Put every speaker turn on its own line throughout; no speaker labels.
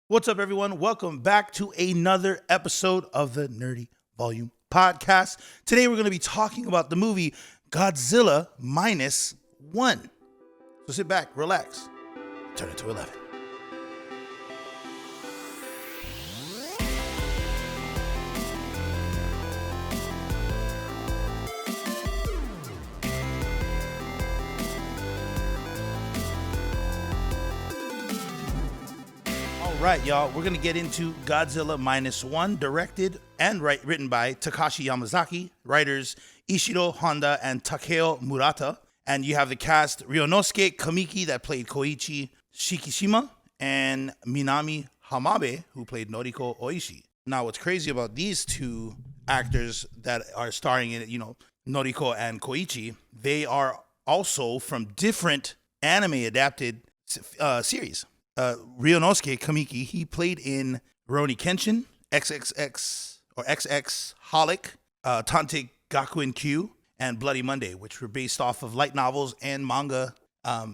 What's up, everyone? Welcome back to another episode of the Nerdy Volume Podcast. Today, we're going to be talking about the movie Godzilla Minus One. So sit back, relax, turn it to 11. All right, y'all, we're going to get into Godzilla Minus One, directed and written by Takashi Yamazaki, writers Ishiro Honda and Takeo Murata. And you have the cast Ryunosuke Kamiki, that played Koichi Shikishima, and Minami Hamabe, who played Noriko Oishi. Now, what's crazy about these two actors that are starring in it, Noriko and Koichi, they are also from different anime adapted series. Ryunosuke Kamiki, he played in Rurouni Kenshin, XXX or XX Holic, Tante Gakuen Q, and Bloody Monday, which were based off of light novels and manga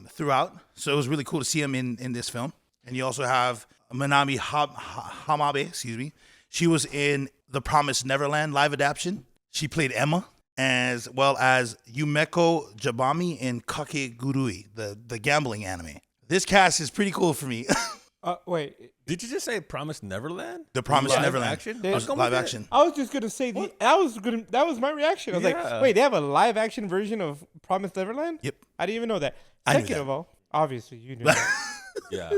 throughout. So it was really cool to see him in this film. And you also have Minami Hamabe, She was in The Promised Neverland live adaptation. She played Emma, as well as Yumeko Jabami in Kakegurui, the gambling anime. This cast is pretty cool for me.
Wait,
did you just say Promised Neverland?
The Promised Neverland.
Action?
Live action.
I was just gonna say that was my reaction. I was like, wait, they have a live action version of Promised Neverland?
Yep.
I didn't even know that.
I knew
Second
that.
of all, obviously you knew that.
Yeah.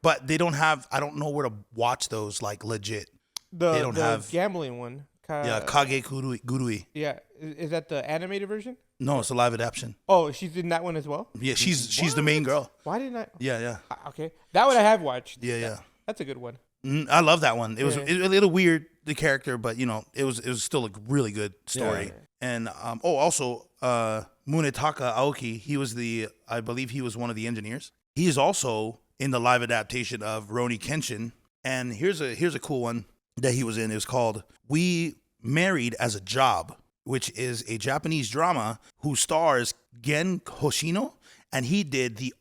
But they don't have, I don't know where to watch those like legit.
The
They don't have-
gambling one.
Kakegurui.
Yeah, is that the animated version?
No, it's a live adaptation.
Oh, she's in that one as well.
Yeah, she's the main girl.
Why didn't I?
Yeah.
Okay, that one I have watched.
Yeah.
That's a good one.
I love that one. It was
Yeah.
a little weird, the character, but it was still a really good story.
Yeah.
And also Munetaka Aoki, I believe he was one of the engineers. He is also in the live adaptation of Rurouni Kenshin. And here's a cool one that he was in. It was called We Married as a Job, which is a Japanese drama who stars Gen Hoshino, and he did the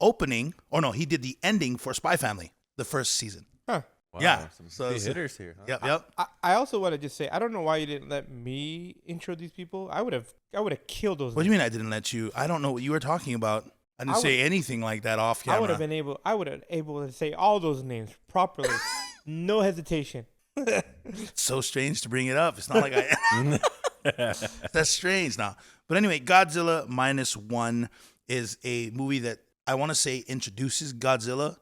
ending for Spy Family, the first season.
Huh.
Wow,
Yeah.
Some
So-
big hitters here. Huh?
Yep.
I also want to just say I don't know why you didn't let me intro these people. I would have killed those.
What do you mean I didn't let you? I don't know what you were talking about. I didn't say anything like that off camera.
I would have been able to say all those names properly, no hesitation.
It's so strange to bring it up. It's not like I. That's strange now. But anyway, Godzilla Minus One is a movie that I want to say introduces Godzilla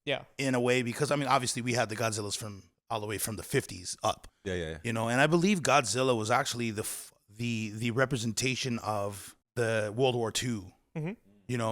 Yeah.
in a way, because obviously we had the Godzillas from all the way from the 50s up.
Yeah.
And I believe Godzilla was actually the representation of the World War II.
Mm-hmm.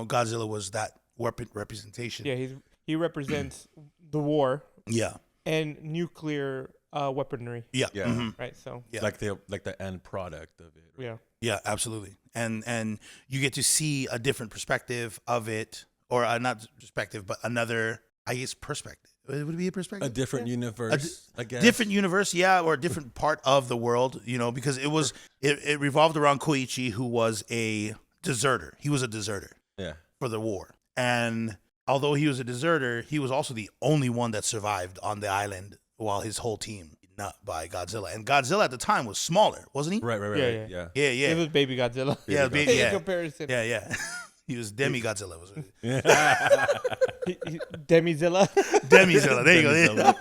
Godzilla was that representation.
Yeah, he represents the war
Yeah.
and nuclear weaponry,
Yeah.
Yeah.
Mhm.
right? So
Yeah.
Like the end product of it. Right?
yeah,
Yeah, absolutely. And you get to see a different perspective of it, or not perspective, but another, I guess, perspective. Would it be a perspective?
A different universe, I guess.
Different universe, yeah, or a different part of the world, because it revolved around Koichi, who was a deserter. He was a deserter
Yeah.
for the war. And although he was a deserter, he was also the only one that survived on the island while his whole team nut by Godzilla. And Godzilla at the time was smaller, wasn't he?
Right.
Yeah.
Yeah.
it was Baby Godzilla.
Yeah, baby,
In
yeah.
comparison,
Yeah. He was Demi Godzilla.
Demizilla.
Demizilla. There you go.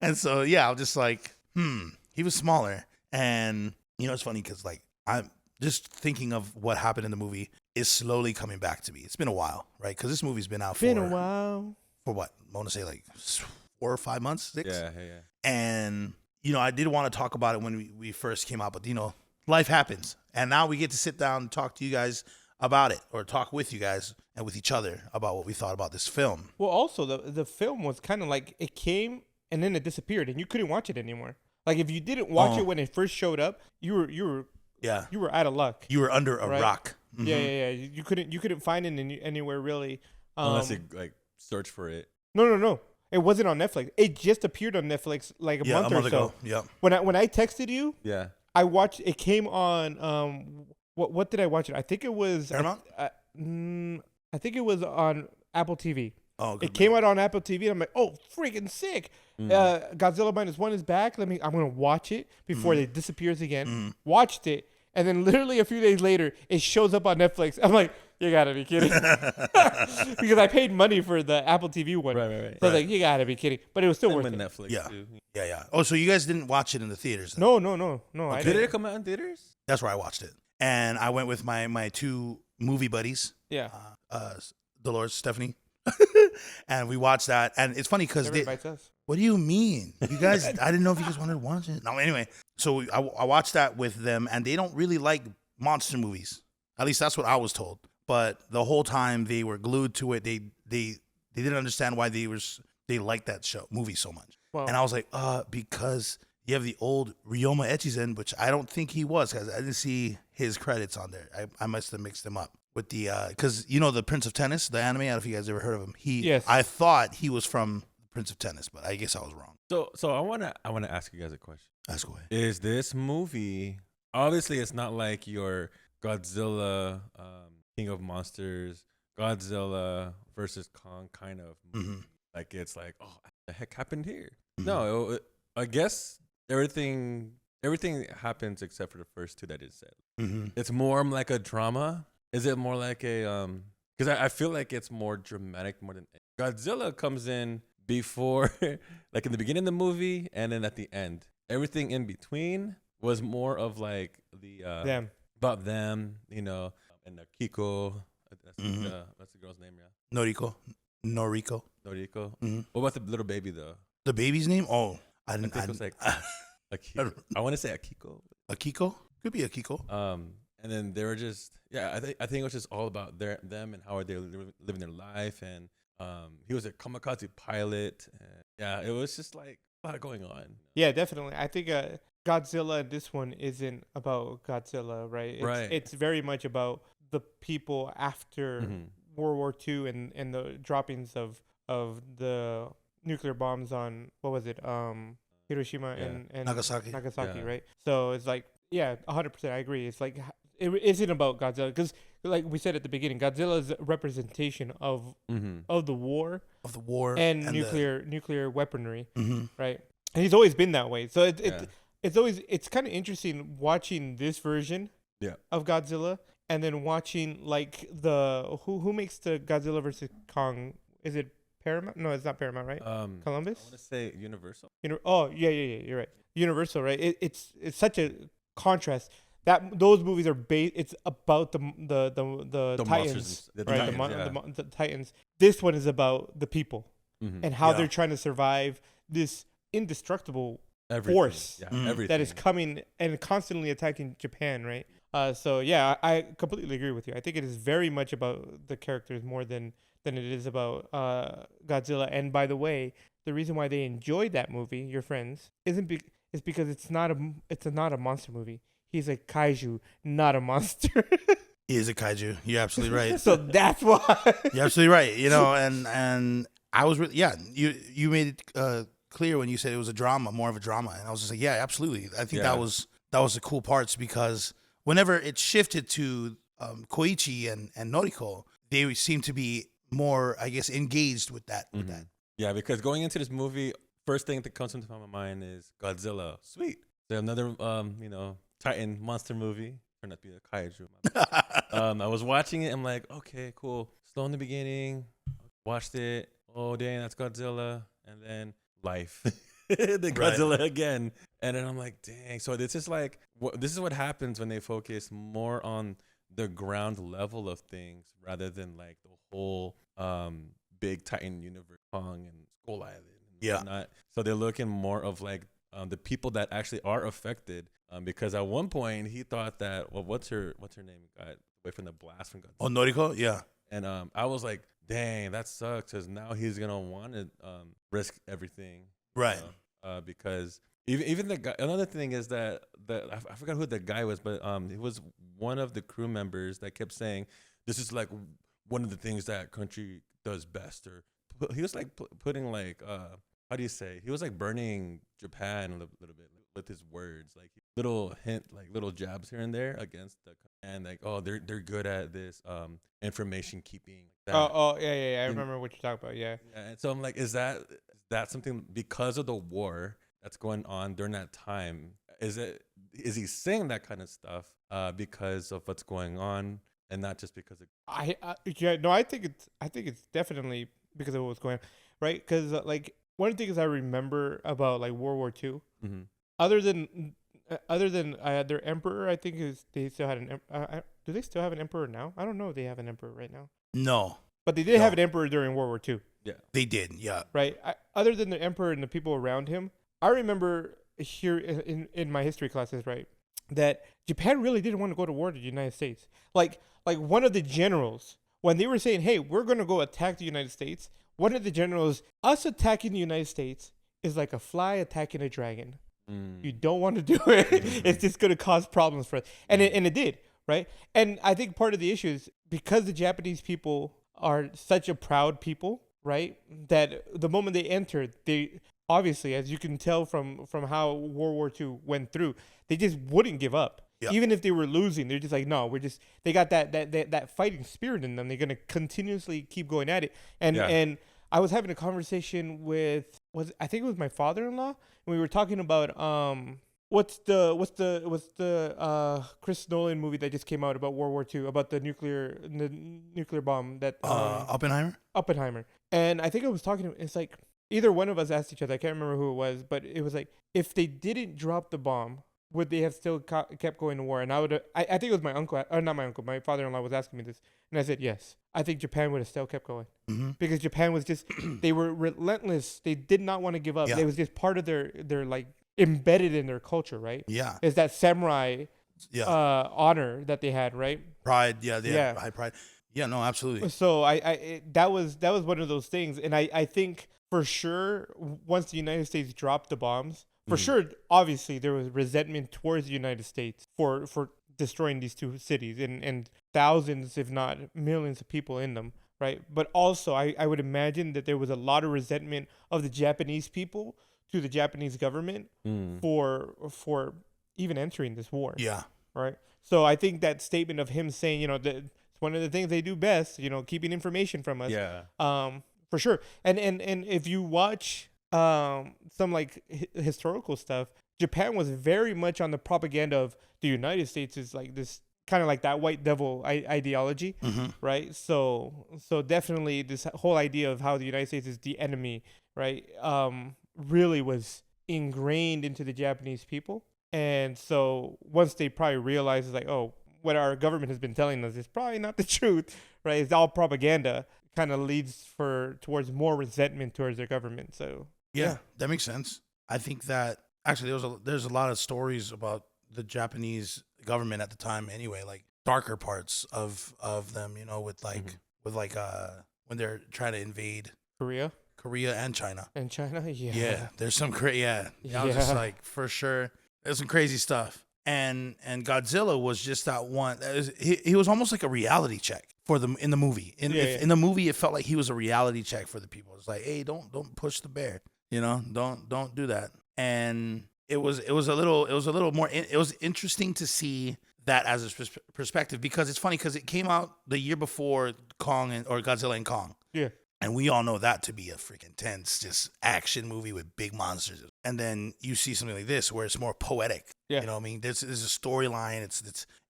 And so, I'm just like, he was smaller. And, it's funny because, I'm just thinking of what happened in the movie is slowly coming back to me. It's been a while, right? Because this movie's been out
Been a while.
for what? I want to say 4 or 5 months, 6?
Yeah.
And, I did want to talk about it when we first came out, but, life happens. And now we get to sit down and talk to you guys about it, or talk with you guys and with each other about what we thought about this film.
Well, also the film was kind of like it came and then it disappeared, and you couldn't watch it anymore. Like if you didn't watch it when it first showed up, you were out of luck.
You were under a
Right?
rock. Mhm.
Yeah. You couldn't find it anywhere really.
Unless you search for it.
No. It wasn't on Netflix. It just appeared on Netflix like a month or so.
ago. Yeah.
When I texted you,
Yeah.
I watched. It came on. What did I watch it? I think it was
Paramount?
I think it was on Apple TV. It came out on Apple TV, and I'm like, oh, freaking sick. Godzilla -1 is back. I'm gonna watch it before it disappears again. Watched it, and then literally a few days later, it shows up on Netflix. I'm like, you gotta be kidding. Because I paid money for the Apple TV one.
Right.
So I was like, you gotta be kidding. But it was still worth it.
Netflix too.
Yeah. Oh, so you guys didn't watch it in the theaters then?
No.
Okay. Did it come out in theaters?
That's where I watched it. And I went with my 2 movie buddies.
Yeah.
Dolores, Stephanie. And we watched that. And it's funny because what do you mean? You guys, I didn't know if you guys wanted to watch it. No, anyway. So I watched that with them, and they don't really like monster movies. At least that's what I was told. But the whole time they were glued to it. They didn't understand why they liked that movie so much. Wow. And I was like, because you have the old Ryoma Echizen, which I don't think he was, because I didn't see his credits on there. I must have mixed them up with the because the Prince of Tennis, the anime. I don't know if you guys ever heard of him.
Yes.
I thought he was from Prince of Tennis, but I guess I was wrong.
So I wanna ask you guys a question.
Ask away.
Is this movie, obviously it's not like your Godzilla, King of Monsters, Godzilla versus Kong kind of movie. Like it's like, oh, what the heck happened here? No, I guess everything happens except for the first 2 that it said. It's more like a drama. Is it more like a because I feel like it's more dramatic more than Godzilla comes in before, like in the beginning of the movie and then at the end. Everything in between was more of like the about them, and the Kiko. That's the girl's name, yeah.
Noriko.
What about the little baby though?
The baby's name? Oh, I
think it was like I want to say Akiko.
Akiko? Could be Akiko.
And then they were just I think it was just all about them and how they living their life, and he was a kamikaze pilot. And it was just like a lot going on.
Yeah, definitely. I think Godzilla in this one isn't about Godzilla, right? It's very much about the people after World War II and the droppings of the nuclear bombs on, what was it? Hiroshima and
Nagasaki.
Right? So it's like, 100%. I agree. It's like, it isn't about Godzilla because, like we said at the beginning, Godzilla is a representation of the war, and nuclear weaponry, right? And he's always been that way. So it's kind of interesting watching this version of Godzilla and then watching like who makes the Godzilla versus Kong? Is it Paramount? No, it's not Paramount, right? Columbus.
I want to say Universal.
Yeah. You're right. Universal, right? It's such a contrast. That those movies are based. It's about the Titans, right? The Titans. This one is about the people and how they're trying to survive this indestructible force that is coming and constantly attacking Japan, right? So I completely agree with you. I think it is very much about the characters more than it is about Godzilla. And by the way, the reason why they enjoyed that movie, your friends, is because it's not a monster movie. He's a kaiju, not a monster.
He is a kaiju. You're absolutely right.
So that's why.
You're absolutely right. And I was really, you made it clear when you said it was a drama, more of a drama. And I was just like, yeah, absolutely. I think that was the cool parts, because whenever it shifted to Koichi and Noriko, they seemed to be more, I guess, engaged with that.
Yeah, because going into this movie, first thing that comes into my mind is Godzilla. Sweet. So another, Titan monster movie. Turned out to be a kaiju. I was watching it. I'm like, okay, cool. Slow in the beginning. Watched it. Oh, dang, that's Godzilla. And then life. The Godzilla again. And then I'm like, dang. So this is what happens when they focus more on the ground level of things rather than like the whole big Titan universe, Kong and Skull Island. And whatnot. So they're looking more of like the people that actually are affected. Because at one point he thought that, well, what's her name? Got away from the blast from Godzilla.
Oh, Noriko? Yeah.
And I was like, dang, that sucks, because now he's gonna want to risk everything,
right?
Because even the guy. Another thing is that I forgot who the guy was, but it was one of the crew members that kept saying, this is like one of the things that country does best, or he was like putting like how do you say? He was like burning Japan a little bit. with his words, like little hint, like little jabs here and there against the, and like, oh, they're good at this information keeping. Like
Yeah. I remember what you're talking about. Yeah.
And so I'm like, is that something because of the war that's going on during that time? Is he saying that kind of stuff because of what's going on, and not just because of
I think it's definitely because of what's going on, right? Because like one of the things I remember about like World War II,
mm-hmm.
other than their emperor, I think they still had an do they still have an emperor now? I don't know if they have an emperor right now.
No,
but they did have an emperor during World War II.
Yeah,
they did. Yeah,
right. Other than the emperor and the people around him, I remember here in my history classes, right, that Japan really didn't want to go to war with the United States. Like one of the generals, when they were saying, hey, we're going to go attack the United States, one of the generals, us attacking the United States is like a fly attacking a dragon. You don't want to do it. It's just going to cause problems for us. And it did, right? And I think part of the issue is because the Japanese people are such a proud people, right, that the moment they entered, they obviously, as you can tell from how World War II went through, they just wouldn't give up. Yep. Even if they were losing, they're just like, no, they got that fighting spirit in them. They're going to continuously keep going at it. And I was having a conversation with, I think it was my father-in-law, and we were talking about what's the Chris Nolan movie that just came out about World War II, about the nuclear bomb that Oppenheimer. And I think I was talking to, it's like either one of us asked each other, I can't remember who it was, but it was like, if they didn't drop the bomb, would they have still kept going to war? And I think it was my uncle, or not my uncle, my father-in-law was asking me this. And I said, yes, I think Japan would have still kept going. Mm-hmm. Because Japan was just, they were relentless. They did not want to give up. Yeah. It was just part of their like embedded in their culture, right?
Yeah.
Is that samurai honor that they had, right?
Pride, yeah, they had high pride. Yeah, no, absolutely.
So that was one of those things. And I think for sure, once the United States dropped the bombs, for sure, obviously, there was resentment towards the United States for destroying these two cities and thousands, if not millions of people in them, right? But also, I would imagine that there was a lot of resentment of the Japanese people to the Japanese government for even entering this war.
Yeah.
Right? So I think that statement of him saying, that it's one of the things they do best, keeping information from us.
Yeah.
For sure. And if you watch some like historical stuff, Japan was very much on the propaganda of the United States is like this kind of like that white devil ideology, right? So definitely this whole idea of how the United States is the enemy, right? Really was ingrained into the Japanese people. And so once they probably realized, it's like, oh, what our government has been telling us is probably not the truth, right? It's all propaganda, kind of leads towards more resentment towards their government. So
yeah, that makes sense. I think that actually there's a lot of stories about the Japanese government at the time anyway, like darker parts of them, with when they're trying to invade Korea and China. Yeah, there's some I was just like, for sure, there's some crazy stuff. And Godzilla was just that one. He was almost like a reality check for them in the movie. In the movie, it felt like he was a reality check for the people. It's like, hey, don't push the bear. Don't do that. And it was a little more. It was interesting to see that as a perspective, because it's funny because it came out the year before Godzilla and Kong.
Yeah.
And we all know that to be a freaking tense, just action movie with big monsters. And then you see something like this where it's more poetic.
Yeah.
You know what I mean? There's a storyline.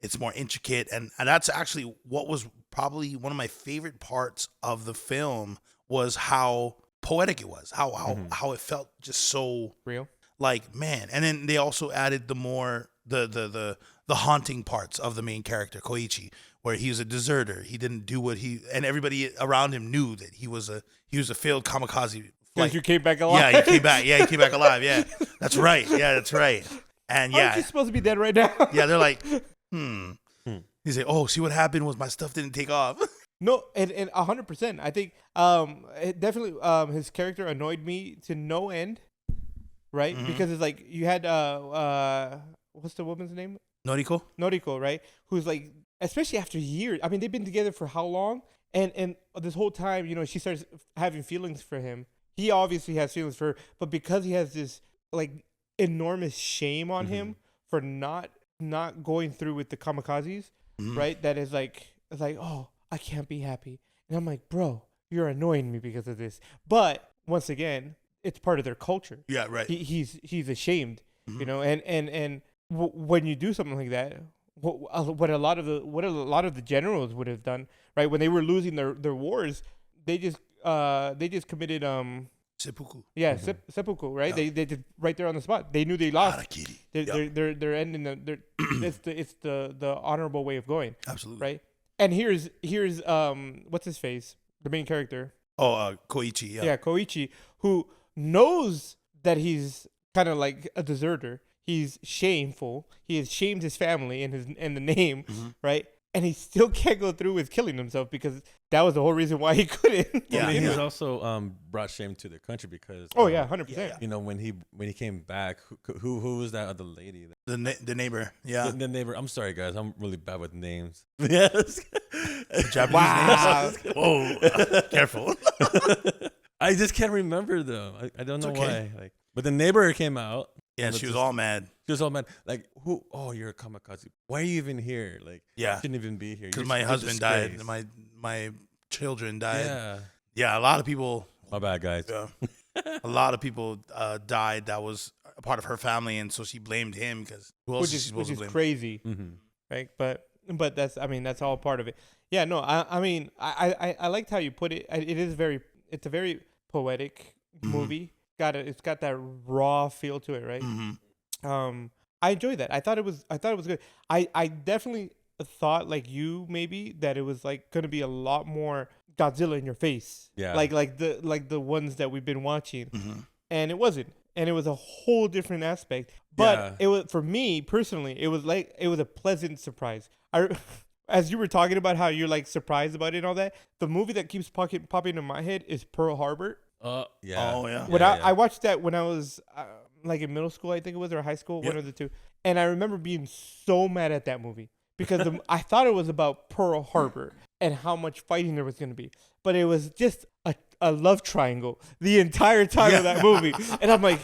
It's more intricate. And that's actually what was probably one of my favorite parts of the film, was how poetic it was, how it felt just so
real.
Like, man. And then they also added the haunting parts of the main character, Koichi, where he was a deserter. He didn't do and everybody around him knew that he was a failed kamikaze.
Because you came back alive.
Yeah, he came back. Yeah, he came back alive. Yeah, that's right. Yeah, that's right. And
aren't you supposed to be dead right now?
Yeah, they're like, He's like, oh, see what happened was my stuff didn't take off.
No, and 100%. I think it definitely his character annoyed me to no end, right? Mm-hmm. Because it's like you had what's the woman's name? Noriko, right? Who's like, especially after years. I mean, they've been together for how long? And this whole time, she starts having feelings for him. He obviously has feelings for her, but because he has this like enormous shame on him for not going through with the kamikazes, right? That is like, it's like, oh, I can't be happy. And I'm like, bro, you're annoying me because of this. But once again, it's part of their culture.
Yeah, right.
He's ashamed, you know, and when you do something like that, what a lot of the generals would have done, right? When they were losing their wars, they just committed
seppuku.
Yeah, seppuku, right? Yeah. They did right there on the spot. They knew they lost. Harakiri. They're ending it's the honorable way of going.
Absolutely.
Right? And here's what's his face? The main character.
Oh, Koichi, yeah.
Yeah, Koichi, who knows that he's kind of like a deserter. He's shameful. He has shamed his family and the name, right? And he still can't go through with killing himself because that was the whole reason why he couldn't.
Yeah, I mean, he's also brought shame to the country because.
Oh yeah, 100%.
You know, when he came back, who was that other lady?
The neighbor. Yeah,
the neighbor. I'm sorry, guys. I'm really bad with names. Yes.
Japanese names. Whoa, careful.
I just can't remember though. I don't know why. Like, but the neighbor came out.
Yeah, she was all mad.
She was all mad. Like, who? Oh, you're a kamikaze. Why are you even here? Like,
yeah,
you shouldn't even be here.
Because my husband died. My children died. Yeah. A lot of people.
My bad, guys.
Yeah. A lot of people died. That was a part of her family, and so she blamed him because
which is crazy, right? But that's all part of it. Yeah, no, I mean, I liked how you put it. It's a very poetic movie. It's got that raw feel to it, right? I enjoyed that. I thought it was good. I definitely thought, like you, maybe, that it was like going to be a lot more Godzilla in your face. Yeah. Like the ones that we've been watching. And it wasn't. And it was a whole different aspect. But it was, for me personally, it was a pleasant surprise. As you were talking about how you're like surprised about it and all that, the movie that keeps popping in my head is Pearl Harbor.
Yeah. Oh, yeah.
I watched that when I was like in middle school, I think it was, or high school, one of the two. And I remember being so mad at that movie because I thought it was about Pearl Harbor and how much fighting there was going to be. But it was just a love triangle the entire time of that movie. And I'm like,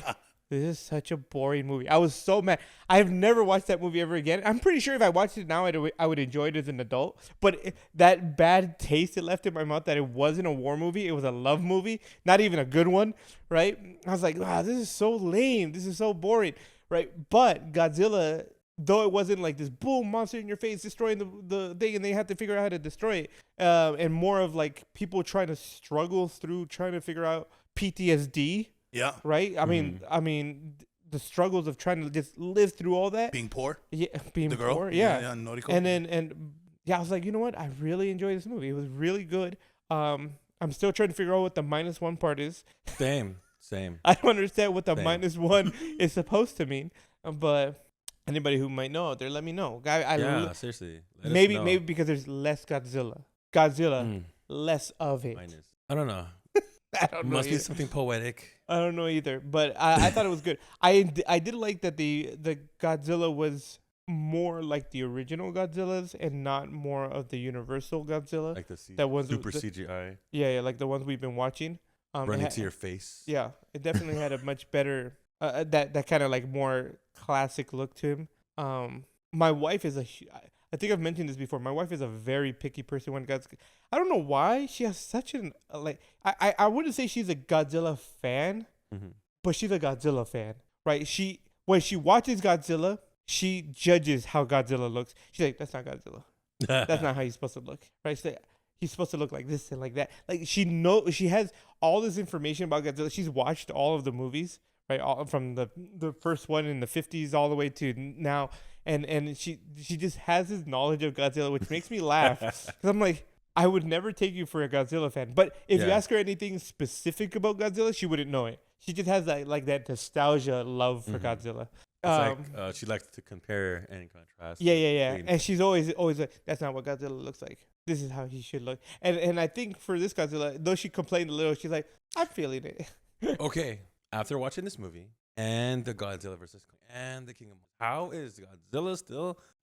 this is such a boring movie. I was so mad. I've never watched that movie ever again. I'm pretty sure if I watched it now, I would enjoy it as an adult. But that bad taste it left in my mouth that it wasn't a war movie. It was a love movie. Not even a good one, right? I was like, wow, this is so lame. This is so boring, right? But Godzilla, though it wasn't like this boom monster in your face destroying the thing and they had to figure out how to destroy it, and more of like people trying to struggle through trying to figure out PTSD. Yeah. Right? I mean, the struggles of trying to just live through all that.
Being poor.
Yeah. Being the girl. Poor. Yeah. And I was like, you know what? I really enjoyed this movie. It was really good. I'm still trying to figure out what the -1 part is.
Same.
I don't understand what the -1 is supposed to mean. But anybody who might know out there, let me know.
Seriously.
Maybe because there's less Godzilla. Less of it.
I don't know.
I don't know.
Must be something poetic.
I don't know either, but I thought it was good. I did like that the Godzilla was more like the original Godzillas and not more of the Universal Godzilla.
Like super CGI.
Yeah, like the ones we've been watching.
Running to your face.
Yeah, it definitely had a much better that kind of like more classic look to him. My wife is I think I've mentioned this before. My wife is a very picky person when I don't know why she has such an I wouldn't say she's a Godzilla fan, but she's a Godzilla fan, right? When she watches Godzilla, she judges how Godzilla looks. She's like, that's not Godzilla. That's not how he's supposed to look, right? She's like, he's supposed to look like this and like that. Like she has all this information about Godzilla. She's watched all of the movies, right? All from the first one in the 50s all the way to now. And she just has this knowledge of Godzilla, which makes me laugh. Because I'm like, I would never take you for a Godzilla fan. But if you ask her anything specific about Godzilla, she wouldn't know it. She just has that nostalgia love for Godzilla.
It's she likes to compare and contrast.
Yeah. And she's always like, that's not what Godzilla looks like. This is how he should look. And I think for this Godzilla, though she complained a little, she's like, I'm feeling it.
Okay. After watching this movie and the Godzilla vs. Kong and the King of Monsters,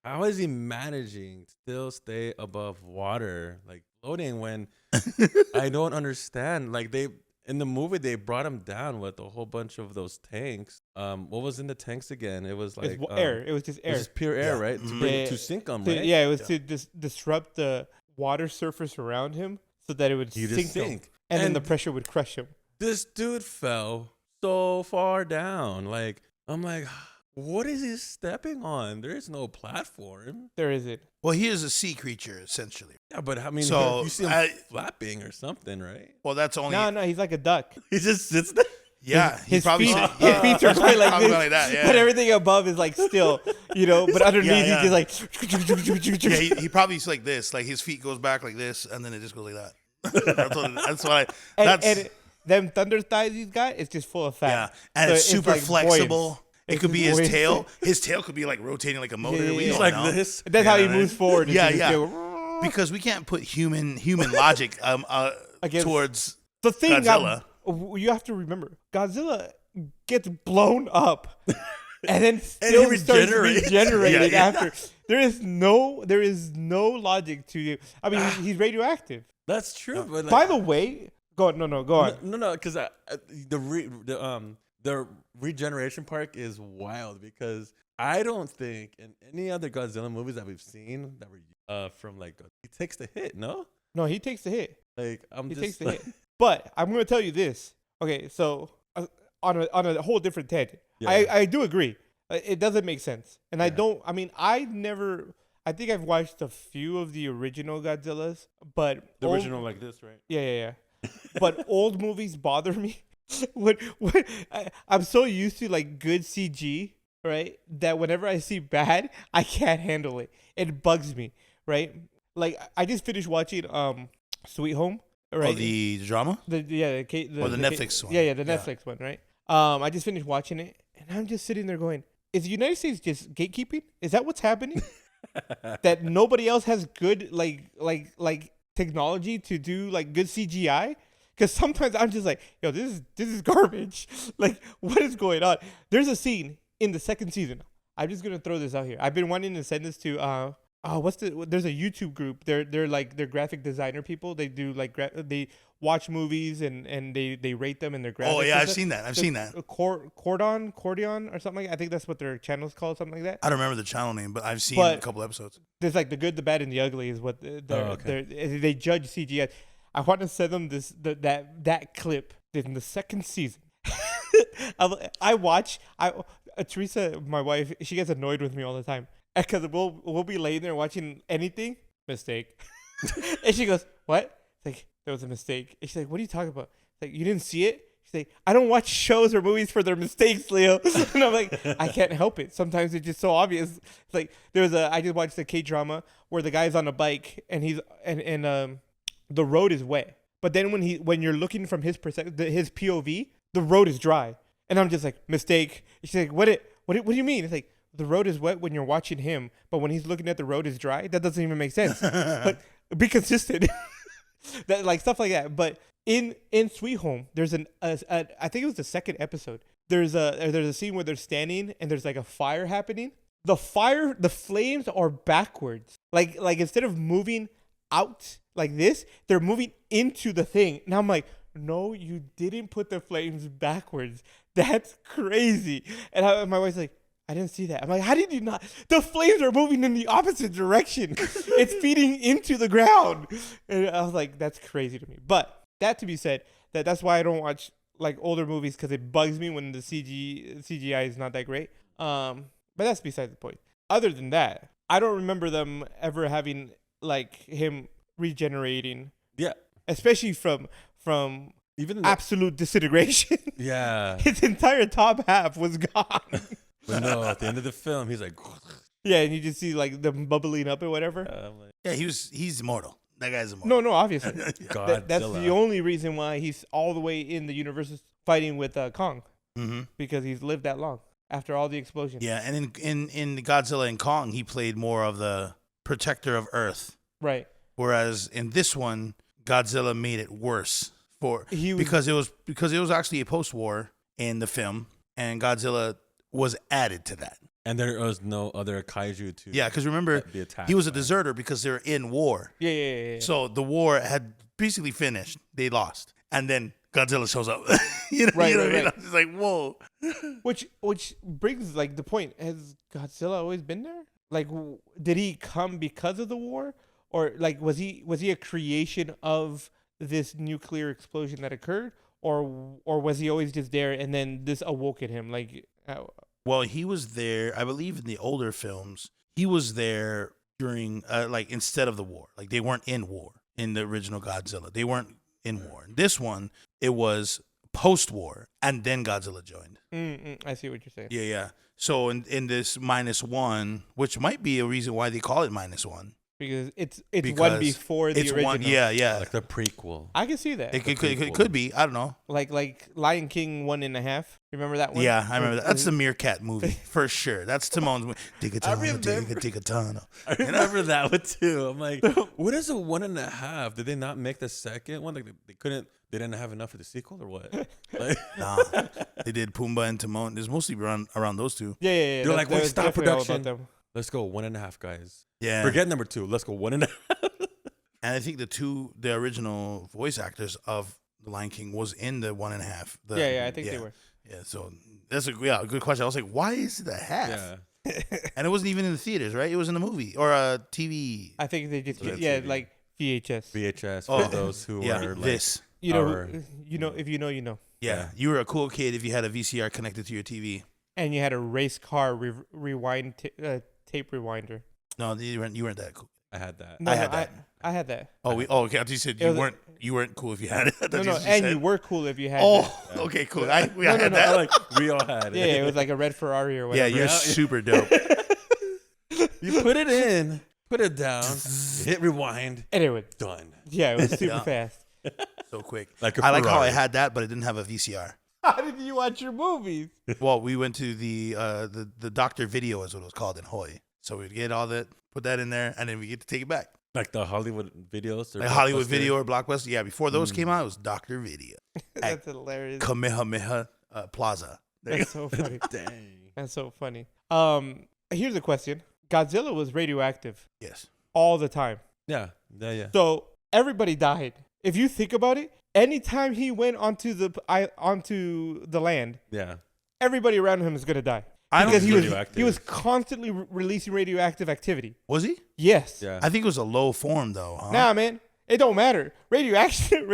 how is he managing to still stay above water, like floating when I don't understand. Like in the movie, they brought him down with a whole bunch of those tanks. what was in the tanks again? It was like
air. It was just air.
It was just pure air, right? To sink them, right?
Yeah, it was to disrupt the water surface around him so that it would sink him, and then the pressure would crush him.
This dude fell so far down. Like, I'm like, what is he stepping on? There is no platform.
There isn't.
Well, he is a sea creature, essentially.
Yeah, but I mean,
So,
you see him flapping or something, right?
Well, that's only...
No, he's like a duck.
He just sits there.
Yeah,
his feet are going like this,
that, yeah.
but everything above is like still, but underneath he's just like.
Yeah, he probably's like this, like his feet goes back like this, and then it just goes like that. That's what
and them thunder thighs he's got, it's just full of fat.
Yeah, and
so
it's super
like
flexible.
buoyant.
It could be his tail. His tail could be like rotating like a motor.
Yeah,
He's
like this.
That's how he moves forward.
Yeah. Because we can't put human logic towards
the thing.
Godzilla.
You have to remember, Godzilla gets blown up and then still starts regenerating after. There is no logic to you. I mean, he's radioactive.
That's true. But
by the way, go on. Go on.
No, because the regeneration part is wild because I don't think in any other Godzilla movies that we've seen that were from like he takes the hit. No,
he takes the hit.
Like
he takes the hit. But I'm going to tell you this. Okay, so on a whole different tangent, I do agree. It doesn't make sense, and I think I've watched a few of the original Godzillas, but
the original like this, right?
Yeah. But old movies bother me. I'm so used to like good CG, right? That whenever I see bad, I can't handle it. It bugs me, right? Like I just finished watching Sweet Home. Right.
Oh, the drama?
The
Netflix one.
Yeah, the Netflix one, right? I just finished watching it, and I'm just sitting there going, is the United States just gatekeeping? Is that what's happening? That nobody else has good like technology to do like good CGI? Because sometimes I'm just like, yo, this is garbage. Like, what is going on? There's a scene in the second season. I'm just gonna throw this out here. I've been wanting to send this to there's a YouTube group. They're graphic designer people. They do like they watch movies and they rate them and their graphics.
Oh yeah, I've seen that.
Cordon or something like that. I think that's what their channel's called, something like that.
I don't remember the channel name, but I've seen a couple episodes.
There's like the good, the bad, and the ugly is what they judge CGI. I want to send them that clip in the second season. Teresa, my wife, she gets annoyed with me all the time because we'll be laying there watching anything, mistake, and she goes, "What?" It's like, there was a mistake. And she's like, "What are you talking about?" It's like, "You didn't see it?" She's like, "I don't watch shows or movies for their mistakes, Leo." And I'm like, I can't help it. Sometimes it's just so obvious. It's like I just watched a K-drama where the guy's on a bike and he's and the road is wet. But then when you're looking from his his POV, the road is dry. And I'm just like, mistake. She's like, what do you mean? It's like, the road is wet when you're watching him, but when he's looking at the road is dry. That doesn't even make sense. But be consistent. That like stuff like that. But in Sweet Home, there's I think it was the second episode. There's a scene where they're standing and there's like a fire happening. The flames are backwards. Like instead of moving out like this, they're moving into the thing. And I'm like, no, you didn't put the flames backwards. That's crazy. And my wife's like, I didn't see that. I'm like, how did you not? The flames are moving in the opposite direction. It's feeding into the ground. And I was like, that's crazy to me. But that to be said, that's why I don't watch like older movies, because it bugs me when the CGI is not that great. But that's besides the point. Other than that, I don't remember them ever having like him regenerating.
Yeah.
Especially from even absolute disintegration.
Yeah.
His entire top half was gone.
But no, at the end of the film, he's like,
yeah, and you just see like them bubbling up or whatever.
Yeah, he's immortal. That guy's immortal.
No, obviously. That's the only reason why he's all the way in the universe fighting with Kong, because he's lived that long after all the explosions.
Yeah, and in Godzilla and Kong, he played more of the protector of Earth.
Right.
Whereas in this one, Godzilla made it worse because it was actually a post-war in the film, and Godzilla was added to that.
And there was no other kaiju to
because remember, he was a deserter because they were in war.
Yeah.
So the war had basically finished. They lost. And then Godzilla shows up. You know,
Right,
you know
right,
what I mean?
right.
I'm just like, whoa.
Which brings like the point: has Godzilla always been there? Like, did he come because of the war, or like was he a creation of this nuclear explosion that occurred, or was he always just there and then this awoke in him? Like,
Well, he was there, I believe, in the older films. He was there during, like, instead of the war. Like, they weren't in war in the original Godzilla. They weren't in war. In this one, it was post-war, and then Godzilla joined.
I see what you're saying.
Yeah, yeah. So in this -1, which might be a reason why they call it -1.
Because it's one before the
it's
original.
One, yeah.
Like the prequel.
I can see that.
It could be. I don't know.
Like Lion King 1.5. Remember that one?
Yeah, I remember that. That's the Meerkat movie for sure. That's Timon's movie. Digatano.
I remember that one too. I'm like, what is a 1.5? Did they not make the second one? Like they didn't have enough for the sequel or what? Like,
Nah, they did Pumbaa and Timon. It's mostly around those two.
Yeah.
They're like, wait, stop
definitely all about
production.
them.
Let's go 1.5, guys.
Yeah.
Forget number 2. Let's go 1.5.
And I think the original voice actors of The Lion King was in the 1.5.
I think they were.
Yeah, so that's a good question. I was like, why is it a half?
Yeah.
And it wasn't even in the theaters, right? It was in a movie or a TV.
I think they just
TV.
like VHS.
VHS
Oh,
for those who
yeah,
are like,
If you know, you know.
Yeah, you were a cool kid if you had a VCR connected to your TV.
And you had a race car rewind tape rewinder.
No, you weren't that cool.
I had that.
No,
I had that.
I had that.
Okay. I thought you said you weren't cool if you had it. I thought
No,
said.
you were cool if you had.
Oh,
that.
okay, cool. I had that.
Like we all had it.
Yeah, it was like a red Ferrari or
Yeah,
whatever.
you're super dope.
You put it in, put it down, hit rewind,
Anyway,
done.
yeah, it was super
Yeah.
fast.
So quick.
Like
I like how I
Ferrari.
had that, but I didn't have a VCR.
How did you watch your movies?
Well, we went to the Doctor Video, is what it was called in Hawaii. So we'd get all that, put that in there, and then we get to take it back.
Like the Hollywood videos. Or
Like Hollywood
Blockbuster.
Video or Blockbuster. Yeah, before those came out, it was Doctor Video.
That's hilarious.
Kamehameha Plaza. There you
That's so funny.
Dang.
That's so funny. Here's a question. Godzilla was radioactive
go. Yes.
all the time.
Yeah.
So everybody died. If you think about it, anytime he went onto the land,
Yeah.
everybody around him is gonna die.
I don't
Because he
radioactive.
was constantly releasing radioactive activity.
Was he?
Yes.
Yeah.
I think it was a low form though. Huh?
Nah, man, it don't matter. Radioactive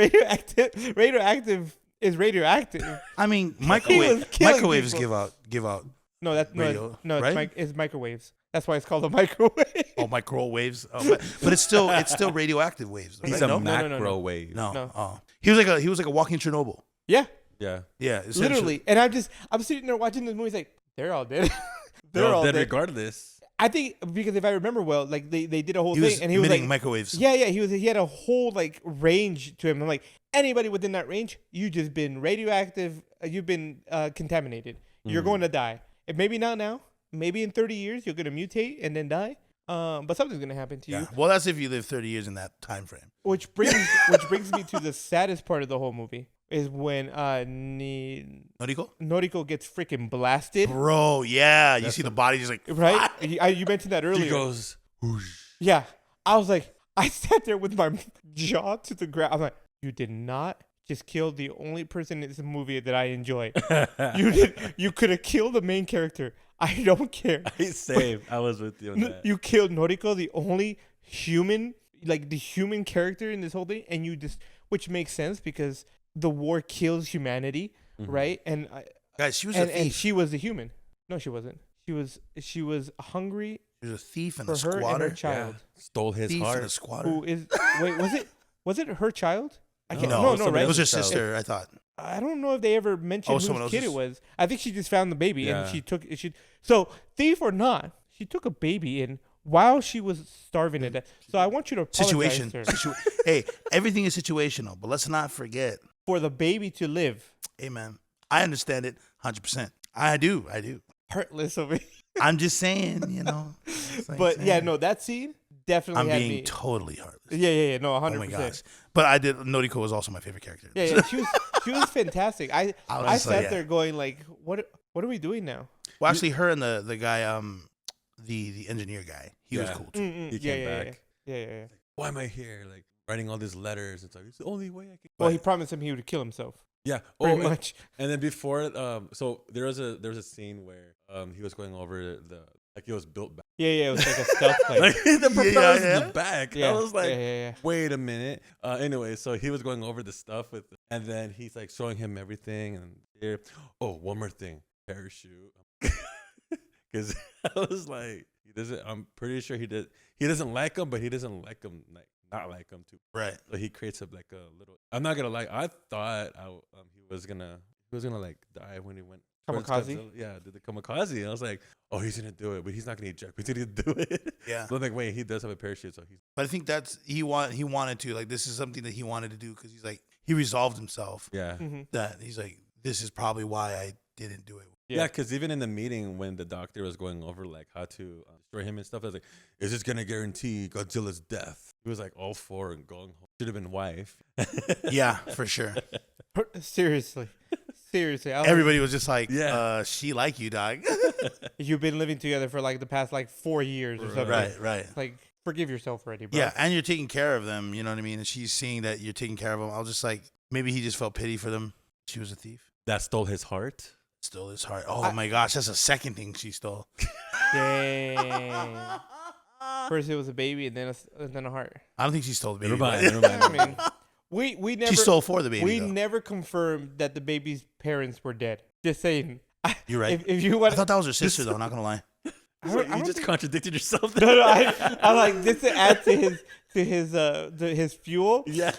is radioactive.
I mean,
was
microwaves
killing
give out.
No, that's
Radio,
no,
right?
it's microwaves. That's why it's called a microwave.
Oh, microwaves. Oh, but it's still radioactive waves. Though,
He's
right?
a
No?
macro wave.
No.
No.
Oh. He was like a walking Chernobyl.
Yeah,
Yeah.
Yeah, essentially.
literally. And I'm sitting there watching this movie. It's like they're all dead.
They're all dead
dead.
regardless.
I think because if I remember well, like they did a whole
He
thing,
was
and he was
emitting
like,
microwaves.
yeah, he had a whole like range to him. I'm like, anybody within that range, you just been radioactive. You've been contaminated. You're going to die. And maybe not now. Maybe in 30 years you're gonna mutate and then die. But something's gonna happen to you.
Yeah. Well, that's if you live 30 years in that time frame.
Which brings me to the saddest part of the whole movie is when
Noriko?
Noriko gets freaking blasted.
Bro, yeah. You see the body just like
Right? You mentioned that earlier.
He goes, whoosh.
Yeah. I was like, I sat there with my jaw to the ground. I'm like, you did not just kill the only person in this movie that I enjoy. You could have killed the main character. I don't care.
Same. I was with you on that.
You killed Noriko, the only human, like the human character in this whole thing, and which makes sense because the war kills humanity, right? And
guys, she was a thief.
and she was a human. No, she wasn't. She was hungry
She was a thief and
for
a
her and
squatter.
her child.
Yeah. Stole his
Thief and
heart.
a squatter.
Who is was it her child? I can't.
No,
No, right?
It was her
Child.
sister, I thought.
I don't know if they ever mentioned
someone
whose kid it
else's?
was. I think she just found the baby
Yeah.
and she took it. So thief or not, she took a baby in while she was starving to death. So I want you to apologize
Situation.
to her
Hey, everything is situational, but let's not forget.
for the baby to live.
Hey, man, I understand it 100%. I do.
Heartless of it.
I'm just saying, you know. Just like
But
saying.
yeah, no, that scene definitely
I'm
had
being
me.
totally heartless.
Yeah, no,
Oh
100%.
my gosh. But I did. Noriko was also my favorite character.
Yeah, she was fantastic. I
was
sat
like,
there going like, what are we doing now?
Well, actually, her and the guy, the engineer guy, he was
Yeah.
cool too.
He came back.
Yeah.
Why am I here? Like writing all these letters. It's like it's the only way I can.
Well, he promised him he would kill himself.
Yeah.
Pretty much.
And then before, so there was a scene where he was going over like it was built back.
Yeah, it was like a stealth plane.
Like the propellers in the back.
Yeah.
I was like,
yeah.
wait a minute. Anyway, so he was going over the stuff and then he's like showing him everything. And here, one more thing, parachute. Because I was like, I'm pretty sure he doesn't like him, but he doesn't like him like not like him too.
Right.
So he creates a little. I'm not gonna lie. I thought he was gonna like die when he went.
Kamikaze?
Yeah, did the kamikaze. I was like, oh, he's gonna do it, but he's not gonna eject. He's gonna do it.
Yeah.
So I'm like, wait, he does have a parachute, so he's.
But I think he wanted to, like, this is something that he wanted to do because he's like, he resolved himself.
Yeah.
Mm-hmm.
That he's like, this is probably why I didn't do it.
Yeah, because even in the meeting when the doctor was going over like how to destroy him and stuff, I was like, "Is this gonna guarantee Godzilla's death?" He was like all for and going home. Should have been wife.
Yeah, for sure.
Seriously.
Everybody was just like,
Yeah.
she like you, dog.
You've been living together for like the past like 4 years or something.
Right.
Like, forgive yourself already, bro.
Yeah, and you're taking care of them. You know what I mean? And she's seeing that you're taking care of them. I was just like, maybe he just felt pity for them. She was a thief.
That stole his heart.
Stole his heart. Oh my gosh, that's the second thing she stole.
Dang. First it was a baby and then a heart.
I don't think she stole the baby.
Never mind.
I mean, we never.
She stole for the baby.
We
though.
never confirmed that the baby's parents were dead. Just saying.
You're right.
If you want,
I thought that was her sister, though. Not gonna lie.
You just contradicted yourself.
No, I like just to add to his fuel.
Yeah.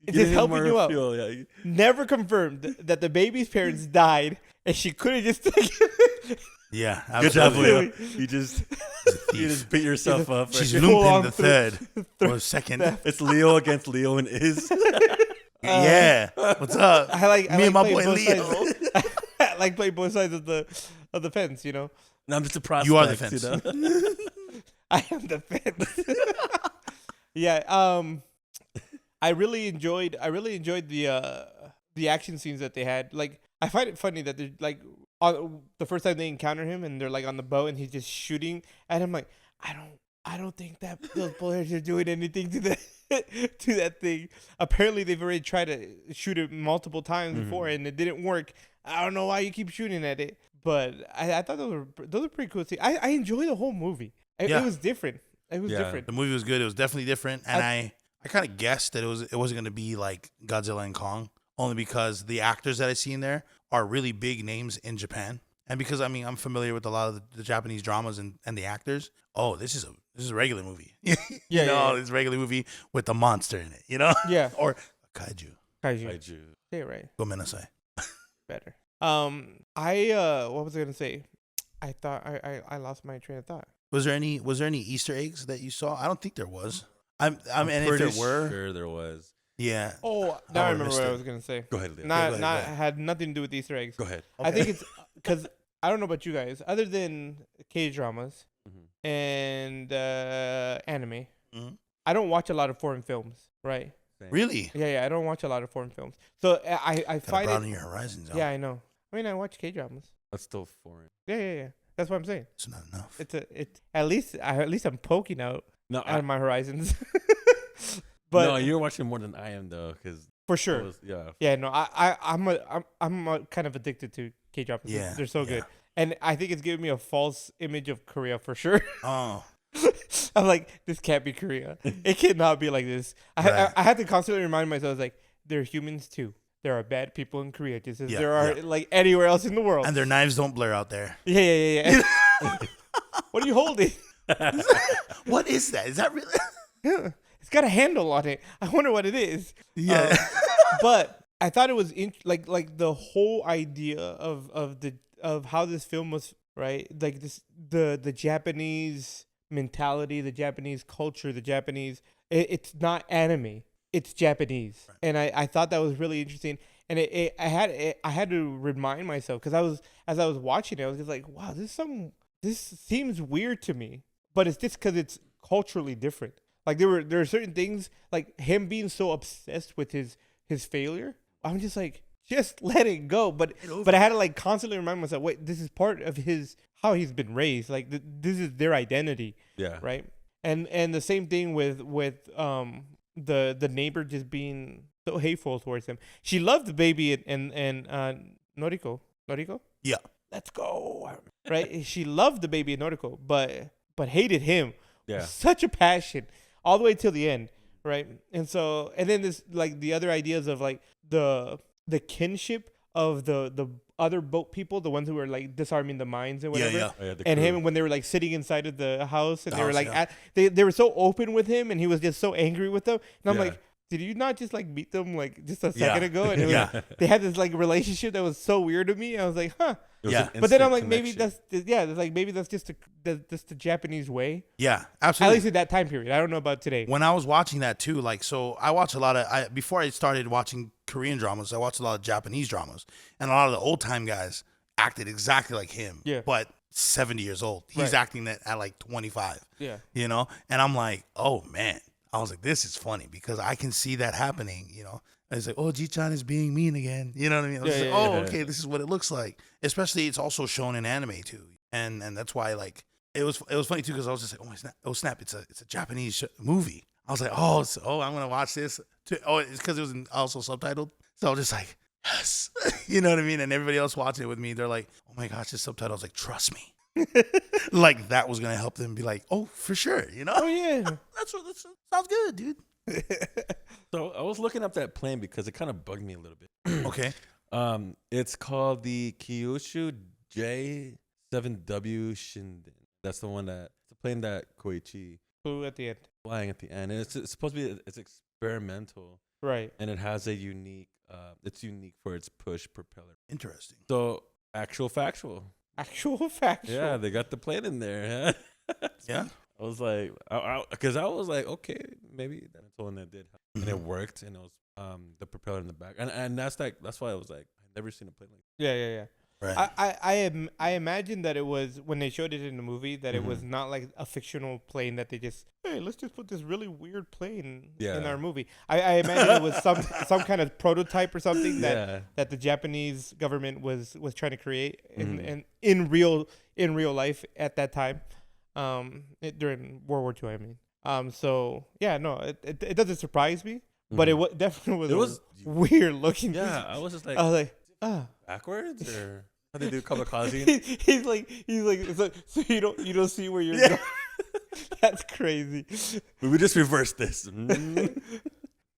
Just helping you out.
Fuel, yeah.
Never confirmed that the baby's parents died, and she could have just taken it.
Yeah,
Good job,
absolutely.
Leo. You just beat yourself up.
She's
right?
Lupin the third or second.
It's Leo against Leo and Iz.
Yeah, what's up?
I like
Me and my
playing
boy
both
Leo.
sides. I like playing both sides of the fence. You know,
No, I'm just a prospect.
You are the fence.
You know?
I am the fence. Yeah. I really enjoyed the action scenes that they had. Like, I find it funny that they're like on the first time they encounter him and they're like on the boat and he's just shooting and I'm like, I don't think that those bullets are doing anything to that thing. Apparently they've already tried to shoot it multiple times before and it didn't work. I don't know why you keep shooting at it, but I thought those were pretty cool to see. I enjoy the whole movie. It was different. It was different.
The movie was good. It was definitely different, and I kind of guessed that it wasn't going to be like Godzilla and Kong, only because the actors that I seen there are really big names in Japan, and because I mean I'm familiar with a lot of the Japanese dramas and the actors. Oh, this is a regular movie. It's a regular movie with a monster in it. You know?
Yeah.
Or a kaiju.
Kaiju. Say it right.
Gomenasai.
Better. What was I gonna say? I thought I lost my train of thought.
Was there any Easter eggs that you saw? I don't think there was. And if
pretty
there were,
sure there was.
yeah.
Oh, now I remember what I was gonna say.
Go ahead, Leo.
Not
go ahead.
had nothing to do with Easter eggs.
Go ahead.
I think it's because I don't know about you guys. Other than K-dramas and anime, I don't watch a lot of foreign films. Right?
Same.
Really?
Yeah. I don't watch a lot of foreign films. So I find
broaden
it.
your horizons.
Yeah, I know. I mean, I watch K-dramas.
That's still foreign.
Yeah. That's what I'm saying.
It's not enough.
It's at least I'm poking out of my horizons. But
no, you're watching more than I am though, because
for sure. Yeah. No, I'm kind of addicted to K-dramas.
Yeah,
They're so good, and I think it's giving me a false image of Korea for sure.
Oh.
I'm like, this can't be Korea. It cannot be like this. I had to constantly remind myself, like, they're humans too. There are bad people in Korea, just as there are like anywhere else in the world.
And their knives don't blur out there.
Yeah. What are you holding?
What is that? Is that really?
It's got a handle on it. I wonder what it is.
Yeah.
But I thought it was like the whole idea of how this film was, right? Like the Japanese mentality, the Japanese culture, the Japanese. It's not anime. It's Japanese, and I thought that was really interesting. And I had to remind myself because as I was watching it, I was just like, wow, this seems weird to me, but it's just because it's culturally different. Like there are certain things like him being so obsessed with his failure. I'm just like, just let it go. But I had to like constantly remind myself, wait, this is part of how he's been raised. Like this is their identity.
Yeah.
Right. And the same thing with the neighbor just being so hateful towards him. She loved the baby and Noriko. Noriko?
Yeah.
Let's go. Right? She loved the baby in Noriko, but hated him.
Yeah.
Such a passion all the way till the end, right? And then this like the other ideas of like the kinship of the other boat people, the ones who were like disarming the mines and whatever.
Yeah.
Oh, yeah,
And him when they were like sitting inside of the house and
The
they were
house,
like they were so open with him and he was just so angry with them. And I'm
Yeah.
like, did you not just like meet them like just a second ago? And they had this like relationship that was so weird to me. I was like, huh.
Yeah.
But then I'm like, maybe that's just the Japanese way.
Yeah,
At
absolutely.
least in that time period. I don't know about today.
When I was watching that too, like, so I watched a lot of, before I started watching Korean dramas, I watched a lot of Japanese dramas. And a lot of the old time guys acted exactly like him.
Yeah.
But 70 years old. He's acting at like 25.
Yeah.
You know? And I'm like, oh man. I was like, this is funny because I can see that happening, you know? I was like, oh, Ji-chan is being mean again. You know what I mean? I was like, okay, this is what it looks like. Especially it's also shown in anime too. And that's why like, it was funny too because I was just like, oh snap, it's a Japanese movie. I was like, I'm gonna watch this. It's because it was also subtitled. So I was just like, yes, you know what I mean. And everybody else watching it with me, they're like, oh my gosh, this subtitle. I was like, trust me, like that was gonna help them be like, oh, for sure, you know.
Oh yeah,
that sounds good, dude.
So I was looking up that plane because it kind of bugged me a little bit.
Okay.
It's called the Kyushu J7W Shinden. That's the one it's the plane that Koichi
who at the end,
flying at the end. And it's supposed to be it's experimental,
right?
and it has a unique. It's unique for its push propeller.
Interesting.
So factual. Yeah, they got the plane in there.
Yeah.
I was like, because I was like, okay, maybe that's the one that did, and it worked, and it was the propeller in the back, and that's why I was like, I've never seen a plane like that.
Yeah.
Right.
I imagine that it was when they showed it in the movie that it was not like a fictional plane that they just let's just put this really weird plane in our movie. I imagine it was some kind of prototype or something that the Japanese government was trying to create in real life at that time, during World War II. I mean, so yeah, no, it doesn't surprise me, but it definitely was weird looking.
Yeah, I was just like, backwards or how they do kamikaze?
he's like so you don't see where you're going. That's crazy.
We just reversed this.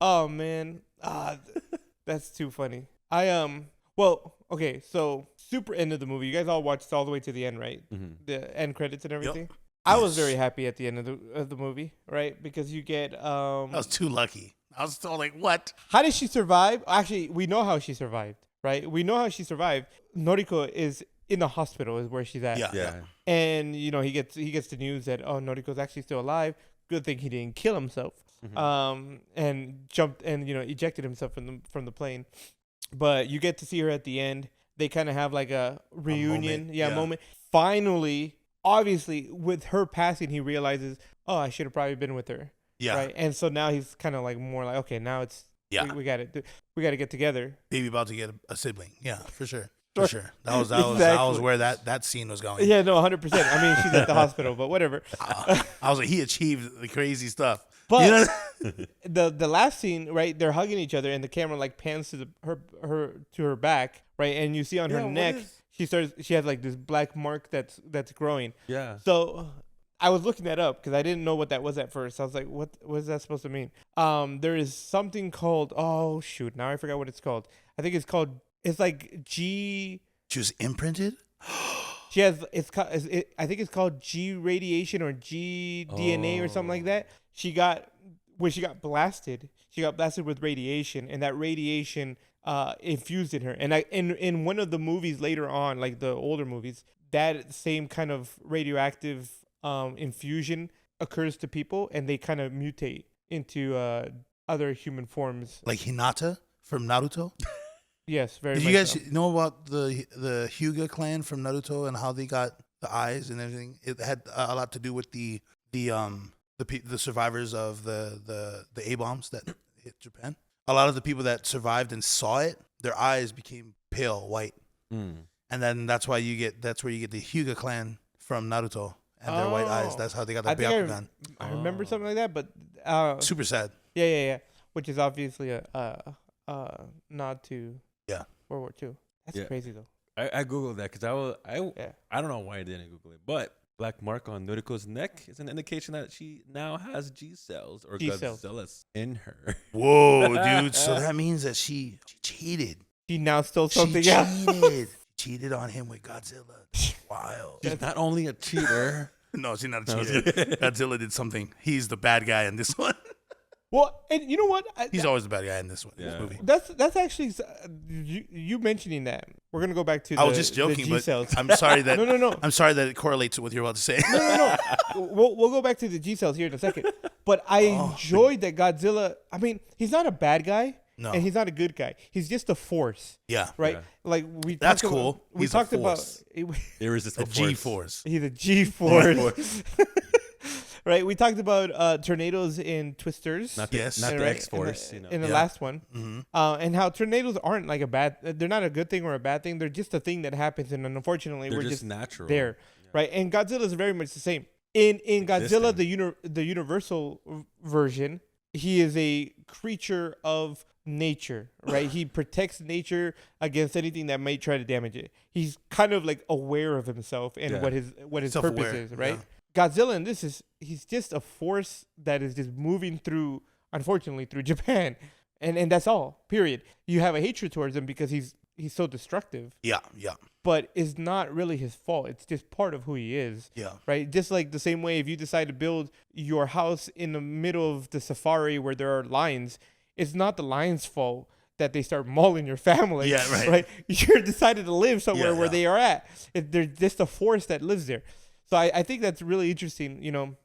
Oh man, that's too funny. Well, okay, so super end of the movie. You guys all watched all the way to the end, right? The end credits and everything.
Yep.
I was very happy at the end of the movie, right? Because you get
I was too lucky. I was still like, what?
How did she survive? Actually, we know how she survived, right? We know how she survived. Noriko is in the hospital, is where she's at.
Yeah.
And he gets the news that Noriko's actually still alive. Good thing he didn't kill himself. And jumped and ejected himself from the plane. But you get to see her at the end. They kind of have like a reunion, moment. Finally, obviously, with her passing, he realizes, I should have probably been with her.
Yeah.
Right. And so now he's kind of like more like, okay, now it's we got to get together.
Baby about to get a sibling. Yeah, for sure. For sure. That was where that scene was going.
Yeah, no, 100%. I mean, she's at the hospital, but whatever.
I was like, he achieved the crazy stuff.
But the last scene, right? They're hugging each other, and the camera like pans to her back, right? And you see on her neck, she has like this black mark that's growing.
Yeah.
So I was looking that up because I didn't know what that was at first. I was like, what is that supposed to mean? There is something called, oh shoot, now I forgot what it's called. I think it's like G.
She was imprinted?
She has, I think it's called G radiation or G DNA or something like that. When she got blasted with radiation, and that radiation infused in her. And in one of the movies later on, like the older movies, that same kind of radioactive infusion occurs to people, and they kind of mutate into other human forms.
Like Hinata from Naruto?
Yes, very much.
Did you guys
so.
know about the Hyuga clan from Naruto and how they got the eyes and everything? It had a lot to do with the survivors of the A-bombs that hit Japan. A lot of the people that survived and saw it, their eyes became pale white. And then that's where you get the Hyuga clan from Naruto and their white eyes. That's how they got the Byakugan.
I remember something like that, but
Super sad.
Yeah. which is obviously a nod to
Yeah.
World War II. That's crazy though.
I googled that because I don't know why I didn't Google it, but black mark on Noriko's neck is an indication that she now has G cells or Godzilla's in her.
Whoa, dude! So that means that she cheated.
She now stole something
She
else.
cheated. Cheated on him with Godzilla. Wild.
She's not only a cheater.
No, she's not a cheater. Godzilla did something. He's the bad guy in this one.
Well, and you know what?
He's always the bad guy in this one.
Yeah.
This movie.
That's actually you mentioning that. We're gonna go back to.
I was just joking, but
G-cells.
I'm sorry that
No.
I'm sorry that it correlates with what you're about to say.
No. We'll go back to the G cells here in a second. But I enjoyed that Godzilla. I mean, he's not a bad guy.
No.
And he's not a good guy. He's just a force.
Yeah.
Right.
Yeah.
Like we.
That's
talked
cool.
About, we
He's
talked
a
about.
force.
Irresistible
A G force.
He's a G force. Right. We talked about tornadoes in Twisters.
Not the X Force.
In the last one,
Mm-hmm.
and how tornadoes aren't like a bad. They're not a good thing or a bad thing. They're just a thing that happens, and unfortunately,
They're
we're
just
just
natural.
there.
Yeah.
Right. And Godzilla is very much the same. In Godzilla, the universal version, he is a creature of nature, right? He protects nature against anything that may try to damage it. He's kind of like aware of himself and what his purpose is, right?
Yeah.
Godzilla in this he's just a force that is just moving through, unfortunately, through Japan. And that's all. Period. You have a hatred towards him because he's so destructive.
Yeah.
But it's not really his fault. It's just part of who he is.
Yeah.
Right? Just like the same way if you decide to build your house in the middle of the safari where there are lions, it's not the lions' fault that they start mauling your family.
Yeah, right.
Right? You're decided to live somewhere where
Yeah.
they are at. They're just a force that lives there. So I think that's really interesting. You know,